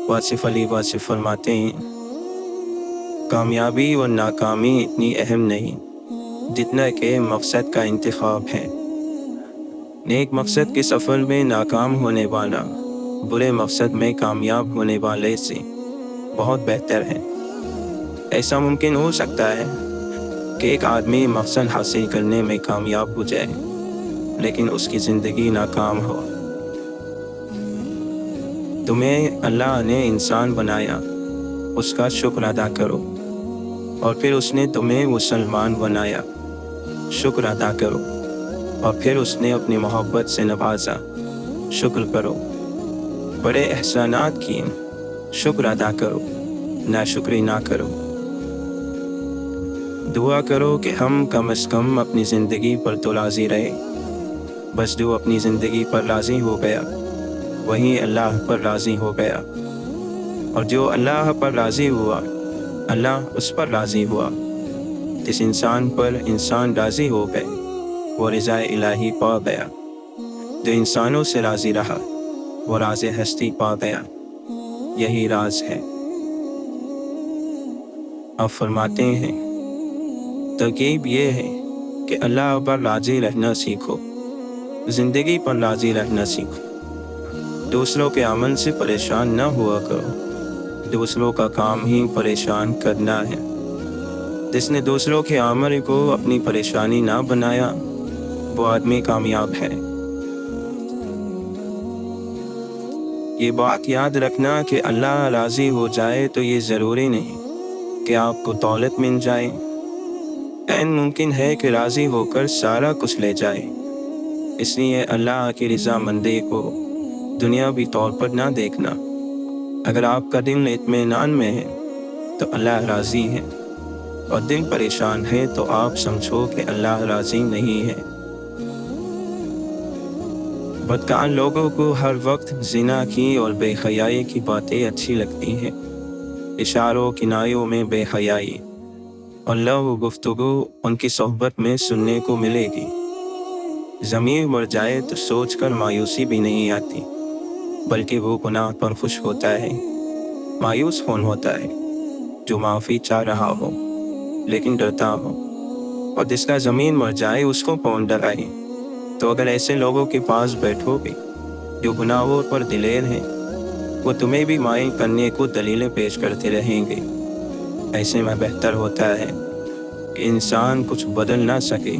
वासिफ अली वासिफ फरमाते हैं, कामयाबी और नाकामी इतनी अहम नहीं जितना कि मकसद का इंतखाब है। नेक मकसद के सफ़र में नाकाम होने वाला बुरे मकसद में कामयाब होने वाले से बहुत बेहतर है। ऐसा मुमकिन हो सकता है कि एक आदमी मकसद हासिल करने में कामयाब हो जाए लेकिन उसकी ज़िंदगी नाकाम हो। तुम्हें अल्लाह ने इंसान बनाया, उसका शुक्र अदा करो, और फिर उसने तुम्हें मुसलमान बनाया, शुक्र अदा करो, और फिर उसने अपनी मोहब्बत से नवाजा, शुक्र करो। बड़े एहसानात किए, शुक्र अदा करो, नाशुक्री ना करो। दुआ करो कि हम कम से कम अपनी ज़िंदगी पर तो राज़ी रहे। बस जो अपनी ज़िंदगी पर राज़ी हो गया वही अल्लाह पर राज़ी हो गया, और जो अल्लाह पर राज़ी हुआ अल्लाह उस पर राज़ी हुआ। जिस इंसान पर इंसान राज़ी हो गए वो रज़ा इलाही पा गया। जो इंसानों से राज़ी रहा वो राज़ हस्ती पा गया। यही राज है। अब फरमाते हैं, तरकीब ये है कि अल्लाह पर राज़ी रहना सीखो, ज़िंदगी पर राज़ी रहना सीखो। दूसरों के अमल से परेशान न हुआ करो, दूसरों का काम ही परेशान करना है। जिसने दूसरों के अमल को अपनी परेशानी ना बनाया वो आदमी कामयाब है। ये बात याद रखना कि अल्लाह राज़ी हो जाए तो ये ज़रूरी नहीं कि आपको दौलत मिल जाए। ऐन मुमकिन है कि राज़ी होकर सारा कुछ ले जाए। इसलिए अल्लाह की रज़ामंदी को दुनियावी तौर पर ना देखना। अगर आपका दिल इत्मीनान में है तो अल्लाह राज़ी है, और दिल परेशान है तो आप समझो कि अल्लाह राज़ी नहीं है। बदकान लोगों को हर वक्त ज़िना की और बेहयाई की बातें अच्छी लगती हैं। इशारों किनायों में बेहयाई और लव गुफ्तगू उनकी सोहबत में सुनने को मिलेगी। ज़मीर मर जाए तो सोचकर मायूसी भी नहीं आती, बल्कि वो गुनाह पर खुश होता है। मायूस कौन होता है? जो माफ़ी चाह रहा हो लेकिन डरता हो, और जिसका ज़मीन मर जाए उसको कौन डराए। तो अगर ऐसे लोगों के पास बैठोगे जो गुनाहों पर दिलेर हैं, वो तुम्हें भी माइल करने को दलीलें पेश करते रहेंगे। ऐसे में बेहतर होता है कि इंसान कुछ बदल ना सके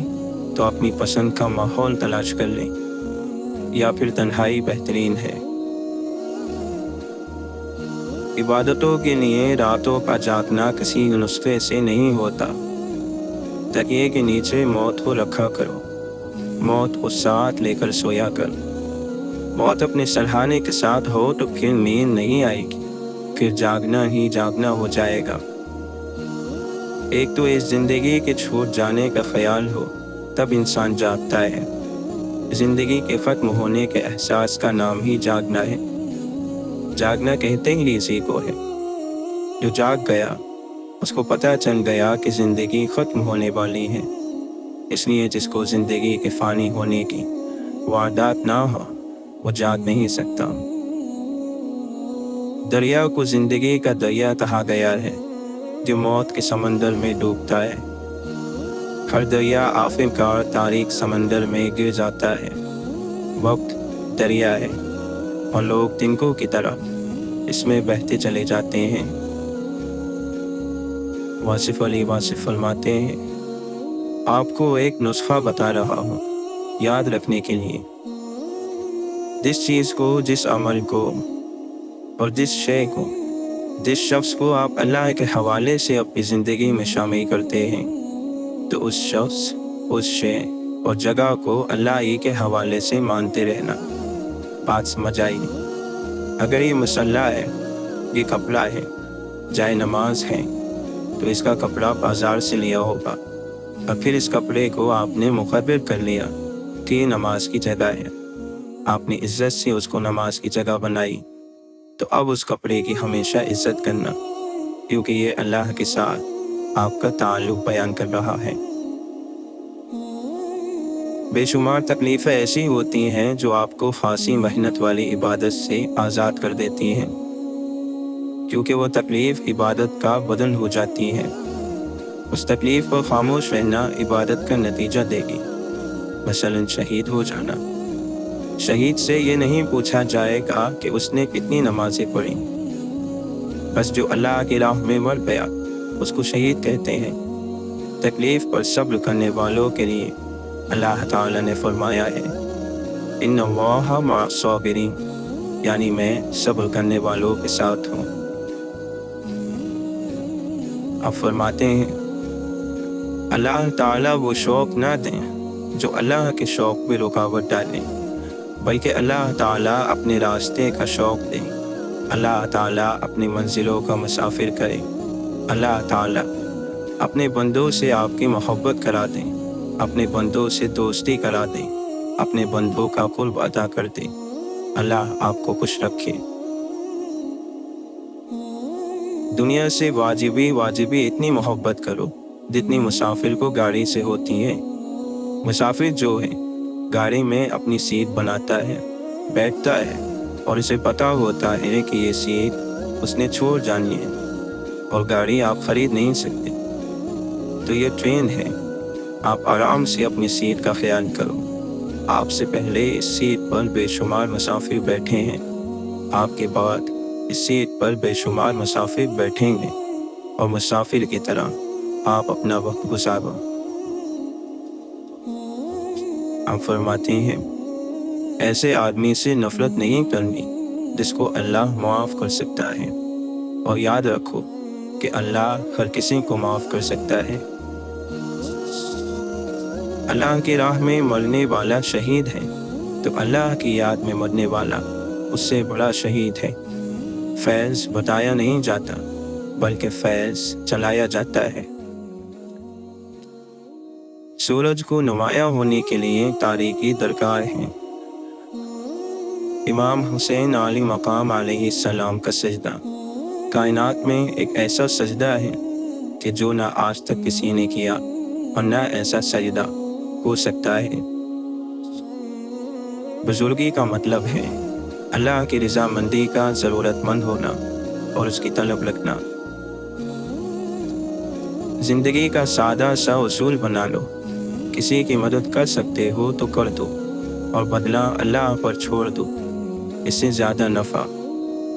तो अपनी पसंद का माहौल तलाश कर ले, या फिर तन्हाई बेहतरीन है। इबादतों के लिए रातों का जागना किसी नुस्खे से नहीं होता। तकिए के नीचे मौत को रखा करो, मौत को साथ लेकर सोया कर। मौत अपने सराहने के साथ हो तो फिर नींद नहीं आएगी, फिर जागना ही जागना हो जाएगा। एक तो इस जिंदगी के छूट जाने का ख्याल हो तब इंसान जागता है। जिंदगी के ख़त्म होने के एहसास का नाम ही जागना है। जागना कहते ही इसी को है। जो जाग गया उसको पता चल गया कि ज़िंदगी ख़त्म होने वाली है। इसलिए जिसको ज़िंदगी के फ़ानी होने की वारदात ना हो वो जाग नहीं सकता। दरिया को ज़िंदगी का दरिया कहा गया है जो मौत के समंदर में डूबता है। हर दरिया आखिरकार तारीक समंदर में गिर जाता है। वक्त दरिया है और लोग तिनकों की तरह इसमें बहते चले जाते हैं। वासिफ अली वासिफ फरमाते हैं, आपको एक नुस्खा बता रहा हूँ याद रखने के लिए। जिस चीज़ को, जिस अमल को और जिस शय को, जिस शख्स को आप अल्लाह के हवाले से अपनी ज़िंदगी में शामिल करते हैं तो उस शख्स, उस शय और जगह को अल्लाह ही के हवाले से मानते रहना। बात समझ आई? अगर ये मसल्ला है, ये कपड़ा है, जाए नमाज है, तो इसका कपड़ा बाज़ार से लिया होगा और फिर इस कपड़े को आपने मुकर्रर कर लिया कि ये नमाज की जगह है। आपने इज्जत से उसको नमाज की जगह बनाई, तो अब उस कपड़े की हमेशा इज्जत करना, क्योंकि ये अल्लाह के साथ आपका ताल्लुक़ बयान कर रहा है। बेशुमार तकलीफ़ें ऐसी होती हैं जो आपको खासी मेहनत वाली इबादत से आज़ाद कर देती हैं। کیونکہ وہ تکلیف عبادت کا بدل ہو جاتی ہے۔ اس تکلیف پر خاموش رہنا عبادت کا نتیجہ دے گی۔ مثلاً شہید ہو جانا، شہید سے یہ نہیں پوچھا جائے گا کہ اس نے کتنی نمازیں پڑھی، بس جو اللہ کی راہ میں مر گیا اس کو شہید کہتے ہیں۔ تکلیف پر صبر کرنے والوں کے لیے اللہ تعالیٰ نے فرمایا ہے ان اللہ مع الصابرین، یعنی میں صبر کرنے والوں کے ساتھ ہوں۔ اب فرماتے ہیں اللہ تعالیٰ وہ شوق نہ دیں جو اللہ کے شوق میں رکاوٹ ڈالیں، بلکہ اللہ تعالیٰ اپنے راستے کا شوق دیں۔ اللہ تعالیٰ اپنی منزلوں کا مسافر کرے۔ اللہ تعالیٰ اپنے بندوں سے آپ کی محبت کرا دیں، اپنے بندوں سے دوستی کرا دیں، اپنے بندوں کا قرب ادا کر دیں۔ اللہ آپ کو خوش رکھے۔ دنیا سے واجبی اتنی محبت کرو جتنی مسافر کو گاڑی سے ہوتی ہے۔ مسافر جو ہے گاڑی میں اپنی سیٹ بناتا ہے، بیٹھتا ہے اور اسے پتہ ہوتا ہے کہ یہ سیٹ اس نے چھوڑ جانی ہے اور گاڑی آپ خرید نہیں سکتے۔ تو یہ ٹرین ہے، آپ آرام سے اپنی سیٹ کا خیال کرو۔ آپ سے پہلے اس سیٹ پر بے شمار مسافر بیٹھے ہیں، آپ کے بعد اس سیٹ پر بے شمار مسافر بیٹھیں گے، اور مسافر کی طرح آپ اپنا وقت گزارو۔ ہم فرماتے ہیں ایسے آدمی سے نفرت نہیں کرنی جس کو اللہ معاف کر سکتا ہے، اور یاد رکھو کہ اللہ ہر کسی کو معاف کر سکتا ہے۔ اللہ کی راہ میں مرنے والا شہید ہے تو اللہ کی یاد میں مرنے والا اس سے بڑا شہید ہے۔ فیض بتایا نہیں جاتا بلکہ فیض چلایا جاتا ہے۔ سورج کو نمایاں ہونے کے لیے تاریکی درکار ہے۔ امام حسین علی مقام علیہ السلام کا سجدہ کائنات میں ایک ایسا سجدہ ہے کہ جو نہ آج تک کسی نے کیا اور نہ ایسا سجدہ ہو سکتا ہے۔ بزرگی کا مطلب ہے اللہ کی رضامندی کا ضرورت مند ہونا اور اس کی طلب رکھنا۔ زندگی کا سادہ سا اصول بنا لو، کسی کی مدد کر سکتے ہو تو کر دو اور بدلہ اللہ پر چھوڑ دو۔ اس سے زیادہ نفع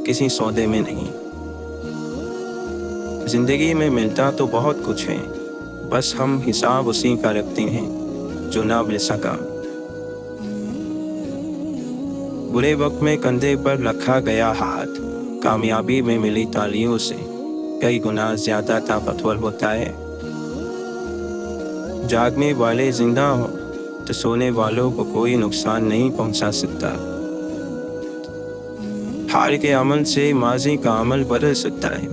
کسی سودے میں نہیں۔ زندگی میں ملتا تو بہت کچھ ہے، بس ہم حساب اسی کا رکھتے ہیں جو نہ مل سکا۔ برے وقت میں کندھے پر رکھا گیا ہاتھ کامیابی میں ملی تالیوں سے کئی گنا زیادہ طاقتور ہوتا ہے۔ جاگنے والے زندہ ہوں تو سونے والوں کو کوئی نقصان نہیں پہنچا سکتا۔ حال کے عمل سے ماضی کا عمل بدل سکتا ہے۔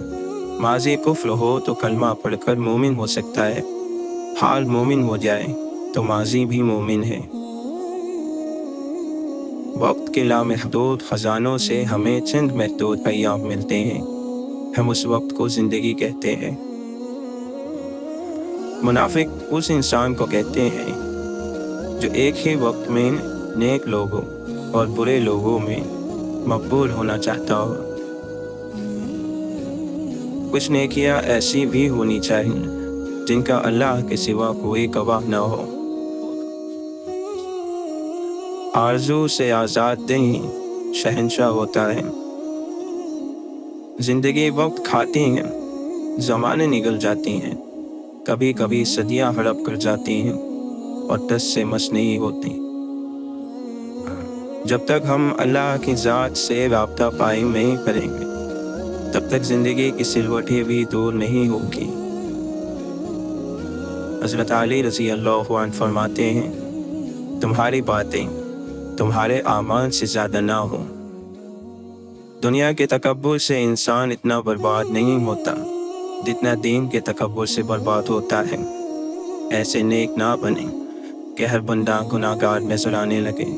ماضی کفر ہو تو کلمہ پڑھ کر مومن ہو سکتا ہے، حال مومن ہو جائے تو ماضی بھی مومن ہے۔ وقت کے لامحدود خزانوں سے ہمیں چند محدود ایام ملتے ہیں، ہم اس وقت کو زندگی کہتے ہیں۔ منافق اس انسان کو کہتے ہیں جو ایک ہی وقت میں نیک لوگوں اور برے لوگوں میں مقبول ہونا چاہتا ہو۔ کچھ نیکیاں ایسی بھی ہونی چاہیے جن کا اللہ کے سوا کوئی گواہ نہ ہو۔ آرزو سے آزاد دل ہی شہنشاہ ہوتا ہے۔ زندگی وقت کھاتی ہیں، زمانے نگل جاتی ہیں، کبھی کبھی صدیاں ہڑپ کر جاتی ہیں اور دس سے مس نہیں ہوتی۔ جب تک ہم اللہ کی ذات سے رابطہ قائم نہیں کریں گے تب تک زندگی کی سلوٹیں بھی دور نہیں ہوگی۔ حضرت علی رضی اللہ عنہ فرماتے ہیں تمہاری باتیں تمہارے اعمال سے زیادہ نہ ہوں۔ دنیا کے تکبر سے انسان اتنا برباد نہیں ہوتا جتنا دین کے تکبر سے برباد ہوتا ہے۔ ایسے نیک نہ بنیں کہ ہر بندہ گناہگار نظر آنے لگے۔